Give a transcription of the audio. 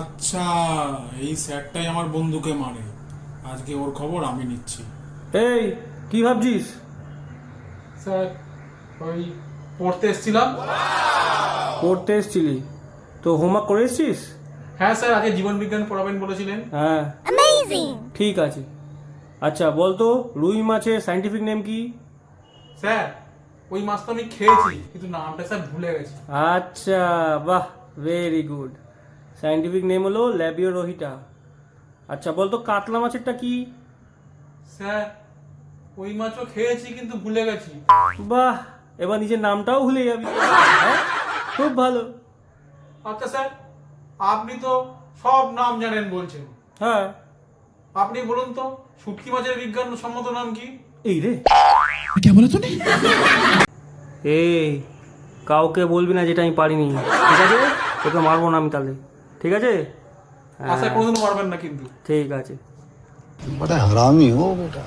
আচ্ছা, এই স্যারটাই আমার বন্ধুকে মারে। আজকে ওর খবর আমি নিচ্ছি। এই কি ভাবছিস? স্যার, ওই পড়তে এসেছিলাম। পড়তে এসেছিলি? তো হোমওয়ার্ক করে এসেছিস? হ্যাঁ স্যার, আজকে জীবন বিজ্ঞান পড়াবেন বলেছিলেন। হ্যাঁ, ঠিক আছে। আচ্ছা বলতো, রুই মাছের সাইন্টিফিক নেম কি? স্যার, ওই মাছ তো আমি খেয়েছি, কিন্তু নামটা স্যার ভুলে গেছি। আচ্ছা, বাহ, ভেরি গুড। সাইন্টিফিক নেম হলো ল্যাবিওরোহিটা। আচ্ছা বলতো, কাতলা মাছেরটা কি? স্যার, ওই মাছও খেয়েছি কিন্তু ভুলে গেছি। বাহ, এবার নিজের নামটাও ভুলে যাবি। হ্যাঁ, খুব ভালো। আচ্ছা স্যার, আপনি তো সব নাম জানেন বলছেন। হ্যাঁ। আপনি বলুন তো, শুটকি মাছের বিজ্ঞানসম্মত নাম কি? এই রে, এই কাউকে বলবি না যেটা আমি পারিনি, ঠিক আছে? তোকে মারবো না আমি তাহলে, ঠিক আছে? আশা কোনোদিন মারবেন না কিন্তু। ঠিক আছে। बड़ा हरामी हो बेटा।